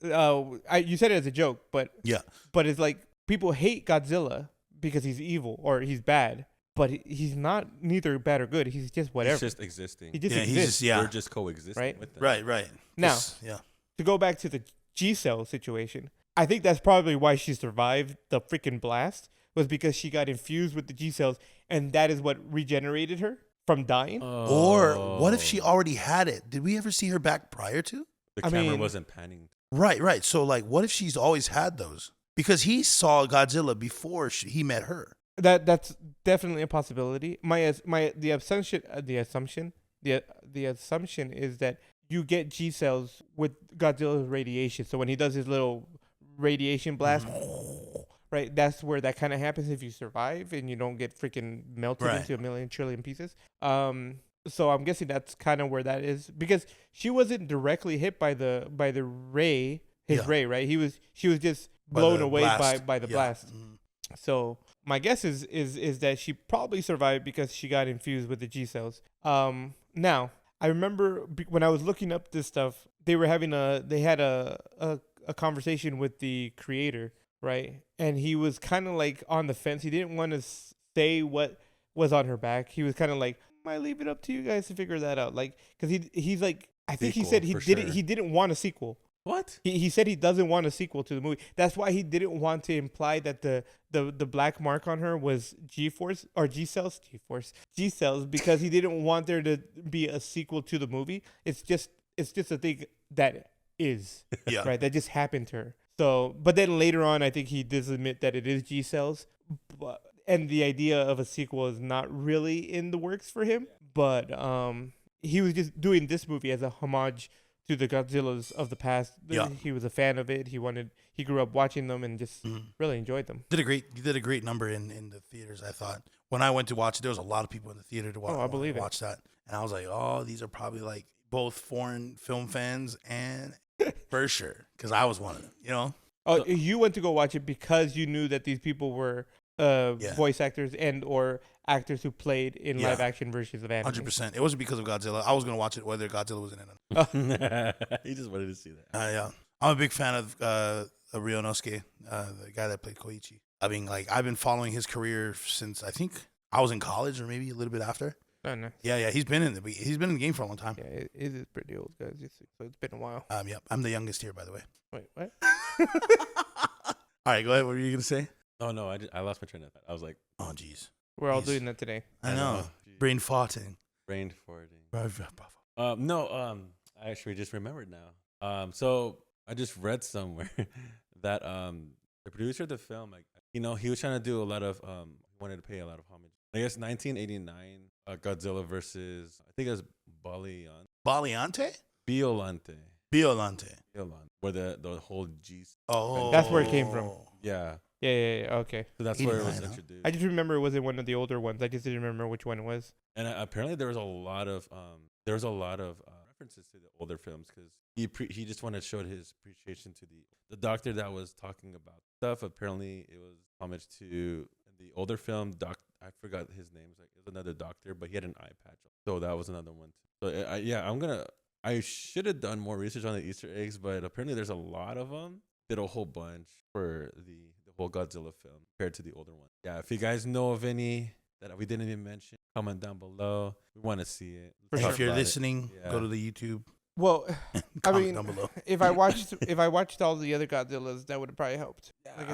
you said it as a joke, but it's like people hate Godzilla because he's evil or he's bad. But he's not neither bad or good. He's just whatever.
He's just existing.
He just exists.
We're just coexisting
Right?
with them.
Right.
Now,
yeah.
to go back to the G-cell situation, I think that's probably why she survived the freaking blast, was because she got infused with the G-cells, and that is what regenerated her from dying.
Or what if she already had it? Did we ever see her back prior to?
The camera wasn't panning.
Right. So, like, what if she's always had those? Because he saw Godzilla before he met her.
That's definitely a possibility. The assumption is that you get G cells with Godzilla's radiation. So when he does his little radiation blast, right, that's where that kind of happens if you survive and you don't get freaking melted into a million trillion pieces. So I'm guessing that's kind of where that is, because she wasn't directly hit by the ray, ray, right? She was just blown away by the blast.
Mm-hmm.
So my guess is that she probably survived because she got infused with the G cells. Now I remember when I was looking up this stuff, they had a conversation with the creator, right? And he was kind of like on the fence. He didn't want to say what was on her back. He was kind of like, I leave it up to you guys to figure that out. Like, because he's like, I think he said he didn't want a sequel.
What?
He said he doesn't want a sequel to the movie. That's why he didn't want to imply that the black mark on her was G-force or G-cells, because he didn't want there to be a sequel to the movie. It's just a thing that is, right? That just happened to her. So, but then later on, I think he does admit that it is G-cells, and the idea of a sequel is not really in the works for him. But he was just doing this movie as a homage to the Godzillas of the past.
Yeah.
He was a fan of it. He grew up watching them and just really enjoyed them.
You did a great number in the theaters, I thought. When I went to watch it, there was a lot of people in the theater to watch that. And I was like, oh, these are probably like both foreign film fans and for sure, because I was one of them, you know?
Oh, you went to go watch it because you knew that these people were voice actors and or actors who played in live action versions of anime.
100%. It wasn't because of Godzilla. I was going to watch it whether Godzilla was in it.
He just wanted to see that.
Yeah. I'm a big fan of Ryunosuke, the guy that played Koichi. I mean, like, I've been following his career since I think I was in college or maybe a little bit after.
Oh, nice.
Yeah. He's been in the game for a long time.
Yeah, it is pretty old, guys. So it's been a while.
Yeah. I'm the youngest here, by the way.
Wait, what?
All right, go ahead. What were you going to say?
Oh, no, I lost my train of thought. I was like,
oh, jeez.
We're all doing that today.
I know. Brain farting.
Brain farting. No, I actually just remembered now. So I just read somewhere that the producer of the film, like, he was trying to do a lot of wanted to pay a lot of homage. I guess 1989 Godzilla versus I think it was
Baliante?
Biolante.
Biolante.
Where the whole G.
Oh,
that's where it came from.
Yeah.
Yeah. Okay.
So that's where it was
89, huh?
introduced.
I just remember it wasn't one of the older ones. I just didn't remember which one it was.
And apparently there was a lot of references to the older films because he just wanted to show his appreciation to the doctor that was talking about stuff. Apparently it was homage to the older film. I forgot his name. It was another doctor, but he had an eye patch. So that was another one too. So I should have done more research on the Easter eggs, but apparently there's a lot of them. Did a whole bunch for the whole Godzilla film compared to the older one. Yeah, if you guys know of any that we didn't even mention, comment down below. We want to see it.
And if you're listening, go to the YouTube.
Well, I mean,
down below.
if I watched all the other Godzillas, that would have probably helped. Like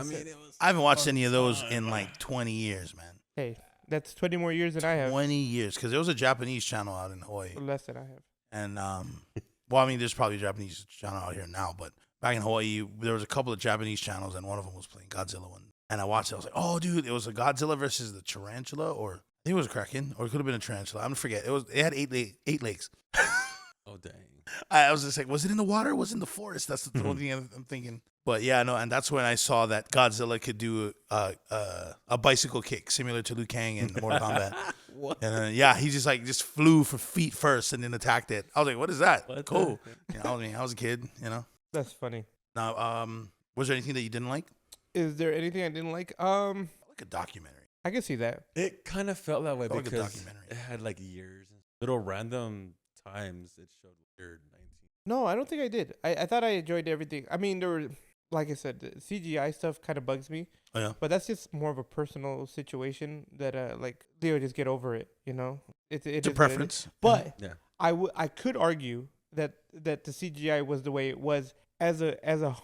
I haven't watched any of those in like 20 years, man.
Hey, that's 20 more years than I have.
20 years, because there was a Japanese channel out in Hawaii.
Less than I have.
And, well, I mean, there's probably a Japanese channel out here now, but back in Hawaii, there was a couple of Japanese channels, and one of them was playing Godzilla one. And I watched it. I was like, oh, dude, it was a Godzilla versus the tarantula, or I think it was a kraken, or it could have been a tarantula. I'm going to forget. It had eight legs.
Oh, dang.
I was just like, was it in the water? Or was it in the forest? That's the only thing I'm thinking. But yeah, no, and that's when I saw that Godzilla could do a bicycle kick similar to Liu Kang in Mortal Kombat.
What?
And he just flew for feet first and then attacked it. I was like, what is that?
What
cool. I was a kid,
That's funny.
Now, was there anything that you didn't like?
Is there anything I didn't like?
Like a documentary.
I can see that.
It kind of felt that way
Felt like a
because
documentary.
it had like years, little random times it showed year 19.
No, I don't think I did. I thought I enjoyed everything. I mean, there were, like I said, the CGI stuff kind of bugs me.
Oh, yeah.
But that's just more of a personal situation that like Leo just get over it. It's
a preference.
But
Yeah.
I could argue that the CGI was the way it was as a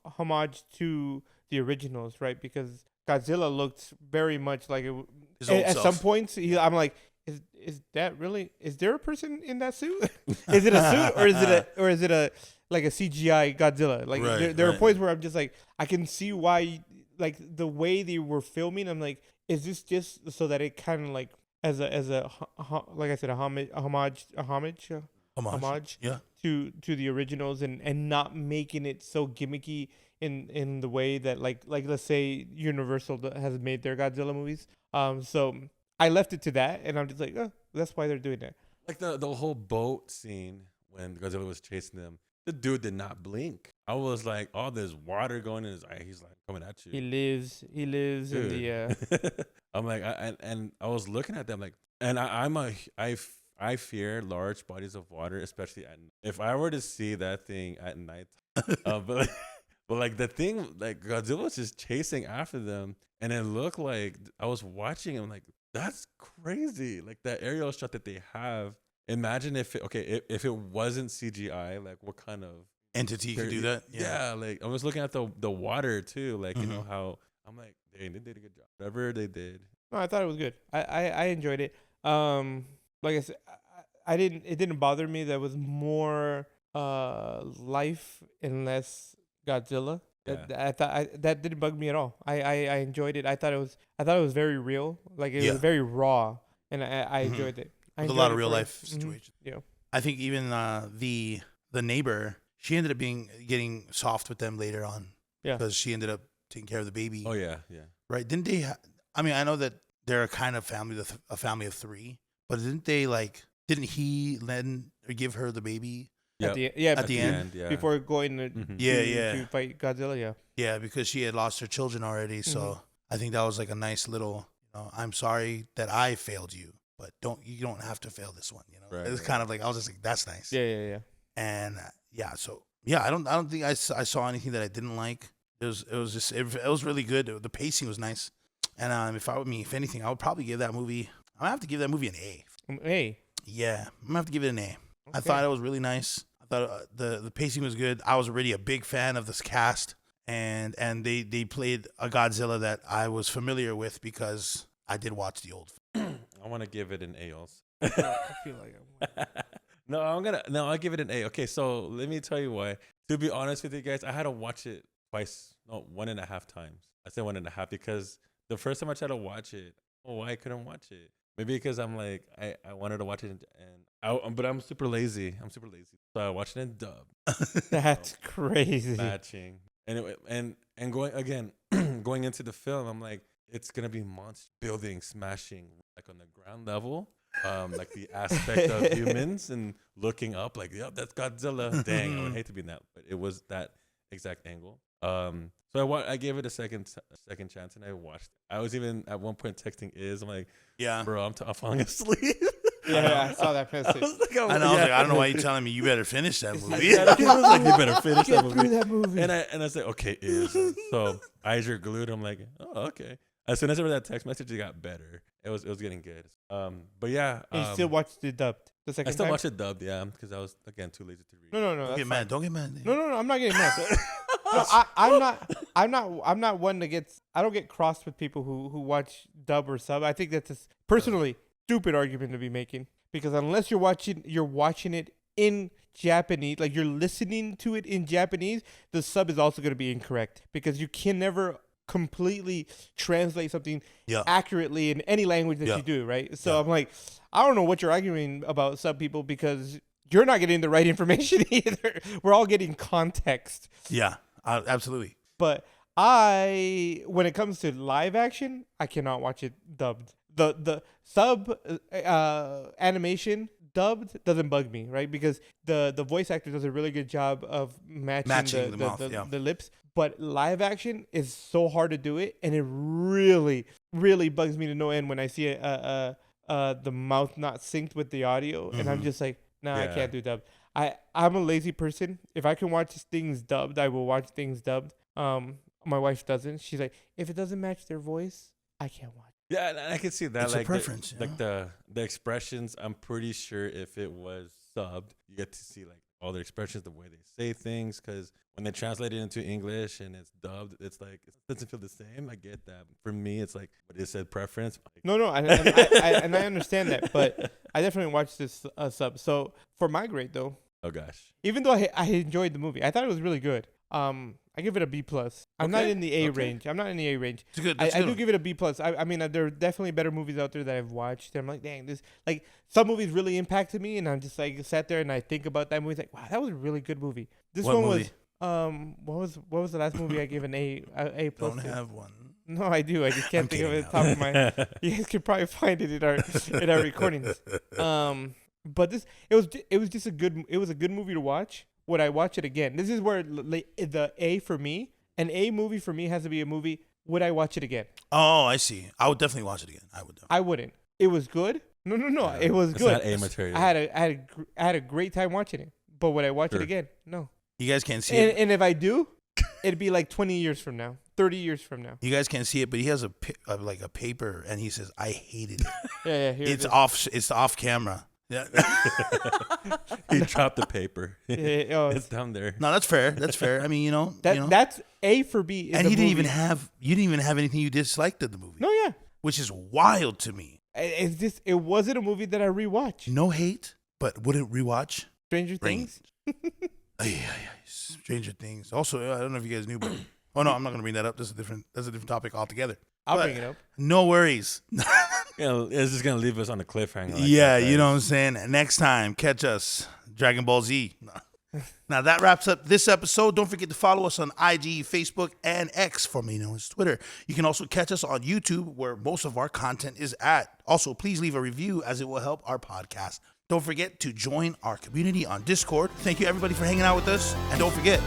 homage to the originals, right? Because Godzilla looked very much like it. At some points, I'm like, is that really? Is there a person in that suit? Is it a suit or is it a like a CGI Godzilla? Like there are points where I'm just like, I can see why, like the way they were filming. I'm like, is this just so that it kind of like as a like I said, a homage
Yeah.
to the originals and not making it so gimmicky in the way that like let's say Universal has made their Godzilla movies. So I left it to that, and I'm just like, oh, that's why they're doing that.
Like the whole boat scene when Godzilla was chasing them, the dude did not blink. I was like, oh, there's water going in his eye. He's like coming at you.
He lives
Dude.
in the.
I'm like, and I was looking at them like, and I fear large bodies of water, especially at night. If I were to see that thing at night, but like the thing, like Godzilla was just chasing after them, and it looked like I was watching him like, that's crazy. Like that aerial shot that they have. Imagine if it wasn't CGI, like what kind of
entity could do that?
Yeah, like I was looking at the water too, like how I'm like, dang, they did a good job. Whatever they did.
No, I thought it was good. I enjoyed it. Like I said, it didn't bother me. There was more life and less Godzilla.
Yeah.
That didn't bug me at all. I enjoyed it. I thought it was very real. Like it was very raw, and I enjoyed it.
With a lot of real life situations.
Yeah.
I think even the neighbor, she ended up getting soft with them later on.
Yeah.
Because she ended up taking care of the baby.
Oh yeah.
Right? Didn't they? I mean, I know that they're a kind of a family of three, but didn't he lend or give her the baby?
At the end,
yeah.
before going to fight Godzilla, yeah.
Yeah, because she had lost her children already. So I think that was like a nice little, I'm sorry that I failed you, but you don't have to fail this one.
Right,
it's kind of like, I was just like, that's nice.
Yeah.
And I don't think I saw anything that I didn't like. It was really good. The pacing was nice. And if anything, I would probably give that movie. I'm gonna have to give that movie an A.
A.
Yeah, I'm gonna have to give it an A.
Okay.
I thought it was really nice. I thought the pacing was good. I was already a big fan of this cast, and they played a Godzilla that I was familiar with because I did watch the old film.
I want to give it an A also.
I feel like
I'll give it an A. Okay, so let me tell you why. To be honest with you guys, I had to watch it twice, no, 1.5 times. I said 1.5 because the first time I tried to watch it, why I couldn't watch it? Maybe because I'm like I wanted to watch it but I'm super lazy. So I watched it in dub.
That's crazy.
Matching. And going again, going into the film, I'm like, it's gonna be monster building, smashing, like on the ground level. Like the aspect of humans and looking up, like, yep, that's Godzilla. Dang, I would hate to be in that, but it was that exact angle. So I gave it a second chance, and I watched it. I was even at one point texting I'm like,
yeah,
bro, I'm falling asleep.
Yeah, I saw that message.
I was like, I don't know why you're telling me you better finish that movie.
He was like, you better finish that movie.
Through that movie.
And I said, okay, so eyes are glued. I'm like, oh, okay. As soon as I read that text message, it got better. It was getting good. But yeah.
And you still watched it dubbed the second time?
I still watched it dubbed, yeah, because I was again too lazy to read.
No.
Don't get mad. Don't get mad.
No. I'm not getting mad. No, I'm not one that gets. I don't get crossed with people who watch dub or sub. I think that's personally stupid argument to be making, because unless you're watching it in Japanese, like you're listening to it in Japanese, the sub is also going to be incorrect, because you can never completely translate something accurately in any language that you do, right? So I'm like, I don't know what you're arguing about, sub people, because you're not getting the right information either. We're all getting context.
Yeah, absolutely.
But when it comes to live action, I cannot watch it dubbed. The sub animation dubbed doesn't bug me, right? Because the voice actor does a really good job of matching the lips. But live action is so hard to do it, and it really, really bugs me to no end when I see the mouth not synced with the audio, and I'm just like, I can't do dub. I'm a lazy person. If I can watch things dubbed, I will watch things dubbed. My wife doesn't. She's like, if it doesn't match their voice, I can't watch.
Yeah, and I can see that.
It's
like
a preference.
the expressions. I'm pretty sure if it was subbed, you get to see like all their expressions, the way they say things. Because when they translate it into English and it's dubbed, it's like it doesn't feel the same. I get that. For me, it's like what it said preference.
No, and I understand that, but I definitely watched this sub. So for my grade though,
oh gosh,
even though I enjoyed the movie, I thought it was really good. I give it a B+. I'm not in the A range. I'm not in the A range.
It's good.
I do give it a B+. I mean, there are definitely better movies out there that I've watched. I'm like, dang, this, like, some movies really impacted me, and I'm just like sat there and I think about that movie, like, wow, that was a really good movie. This
What
one
movie?
Was what was the last movie I gave an A+?
Don't
to?
have one.
No, I do. I just can't think of it at the top of my. You guys could probably find it in our recordings. But it was just a good movie to watch. Would I watch it again? This is where the A for me, an A movie for me has to be a movie. Would I watch it again?
Oh, I see. I would definitely watch it again.
I wouldn't. It was good. No. It was good.
It's not A material.
I had a great time watching it. But would I watch it again? No.
You guys can't see it.
And if I do, it'd be like 20 years from now, 30 years from now.
You guys can't see it, but he has a paper, and he says, "I hated it."
Yeah.
It's off. It's off camera. Yeah.
He dropped the paper.
It's
down there.
No, that's fair. That's fair. I mean,
that's A for B.
And you didn't even have anything you disliked of the movie.
No, yeah.
Which is wild to me.
It wasn't a movie that I rewatched.
No hate, but would it rewatch?
Stranger Things.
Stranger Things. Also, I don't know if you guys knew, but oh no, I'm not gonna bring that up. That's a different topic altogether.
I'll bring it up.
No worries.
It's just gonna leave us on a cliffhanger.
You know what I'm saying? Next time, catch us. Dragon Ball Z. Now that wraps up this episode. Don't forget to follow us on IG, Facebook, and X, formerly known as Twitter. You can also catch us on YouTube, where most of our content is at. Also, please leave a review, as it will help our podcast. Don't forget to join our community on Discord. Thank you, everybody, for hanging out with us. And don't forget,